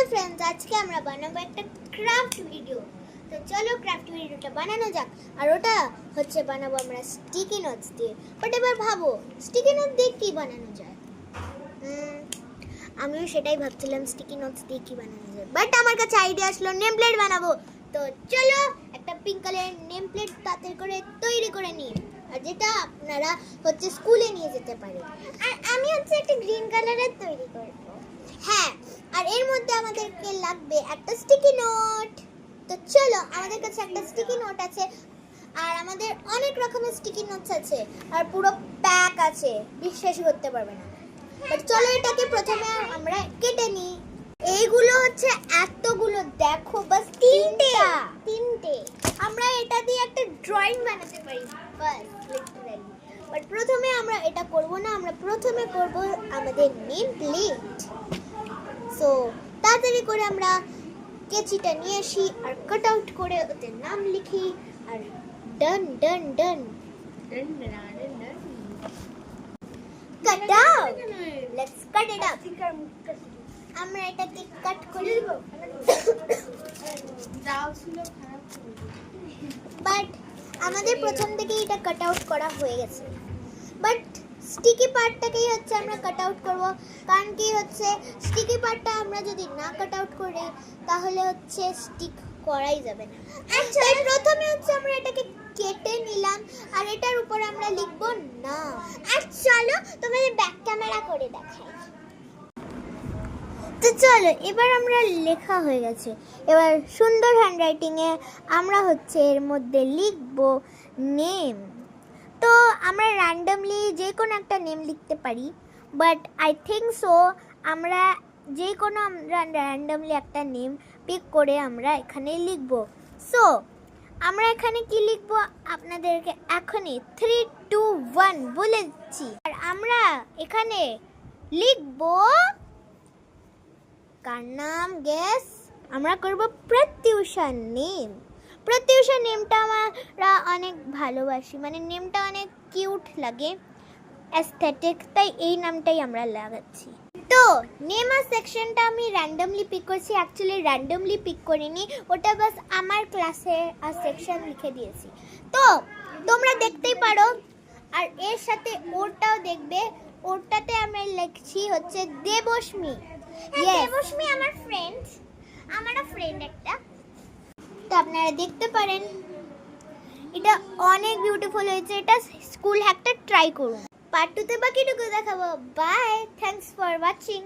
Friends, आज के আমরা বানাবো একটা ক্রাফট ভিডিও। তো চলো ক্রাফট ভিডিওটা বানানো যাক। আর ওটা হচ্ছে বানাবো আমরা স্টিকি নোটস দিয়ে। বাট এবার ভাবো স্টিকি নোট দিয়ে কি বানানো যায়। আমিও সেটাই ভাবছিলাম স্টিকি নোটস দিয়ে কি বানানো যায়। বাট আমার কাছে আইডিয়া আসলো নেম প্লেট বানাবো। তো চলো একটা পিঙ্ক কালারের নেম প্লেট তাড়াতাড়ি করে তৈরি করে নিই। আর যেটা আপনারা হচ্ছে স্কুলে নিয়ে যেতে পারেন। আর আমি হচ্ছে একটা গ্রিন কালারের তৈরি করব। হ্যাঁ, আর এর মধ্যে আমাদেরকে লাগবে একটা স্টিকি নোট। তো চলো, আমাদের কাছে একটা স্টিকি নোট আছে আর আমাদের অনেক রকমের স্টিকি নোটস আছে আর পুরো প্যাক আছে, বিশ্বাসই করতে পারবে না। বাট চলো এটাকে প্রথমে আমরা কেটে নিই। এইগুলো হচ্ছে এতগুলো, দেখো বাস তিনটে। আমরা এটা দিয়ে একটা ড্রয়িং বানাতে পারি বাস লিটারালি। বাট প্রথমে আমরা এটা করব না, আমরা প্রথমে করব আমাদের নেম প্লেট। সো তাড়াতাড়ি করে আমরা কেচিটা নিয়ে আসি আর কাট আউট করে ওতে নাম লিখি আর ডান ডান ডান ডান ডান ডান cut out. Let's cut it up. আমরা এটাকে কাট করে দেব। বাট আমাদের প্রথম থেকে এটা কাট আউট করা হয়ে গেছে। বাট স্টিকি পার্টটাকেই হচ্ছে আমরা কাট আউট করব, কারণ কি হচ্ছে স্টিকি পার্টটা আমরা যদি না কাট আউট করি তাহলে হচ্ছে স্টিক করাই যাবে না। আচ্ছা, প্রথমে হচ্ছে আমরা এটাকে কেটে নিলাম আর এটার উপর আমরা লিখব না। আর চলো তোমাদের ব্যাক ক্যামেরা করে দেখাই। তো চলো, এবার আমরা লেখা হয়ে গেছে। এবার সুন্দর হ্যান্ডরাইটিংয়ে আমরা হচ্ছে এর মধ্যে লিখব নেম। তো আমরা র্যান্ডমলি যে কোনো একটা নেম লিখতে পারি, বাট আই থিঙ্ক সো আমরা যে কোনো র্যান্ডমলি একটা নেম পিক করে আমরা এখানে লিখব। সো আমরা এখানে কি লিখব আপনাদেরকে এখনই 3, 2, 1 বলে দিচ্ছি। আর আমরা এখানে লিখব কার নাম, গেস আমরা করব প্রত্যুষা নেম। প্রত্যুষা নেমটা আমরা অনেক ভালোবাসি, মানে নেমটা অনেক কিউট লাগে, অ্যাস্থেটিক, তাই এই নামটাই আমরা লাগাচ্ছি। তো নেমার সেকশনটা আমি র্যান্ডমলি পিক করছি, অ্যাকচুয়ালি র্যান্ডমলি পিক করিনি, ওটা বাস আমার ক্লাসে আর সেকশন লিখে দিয়েছি। তো তোমরা দেখতেই পারো। আর এর সাথে ওটাও দেখবে, ওটাতে আমরা লিখছি হচ্ছে দেবস্মী। দেবস্মী আমার ফ্রেন্ড, আমারও ফ্রেন্ড একটা। তো আপনারা দেখতে পারেন এটা অনেক বিউটিফুল হয়েছে। এটা স্কুল হ্যাকটা ট্রাই করুন। পার্ট 2 তে বাকিটুকু দেখাবো। Bye, thanks for watching.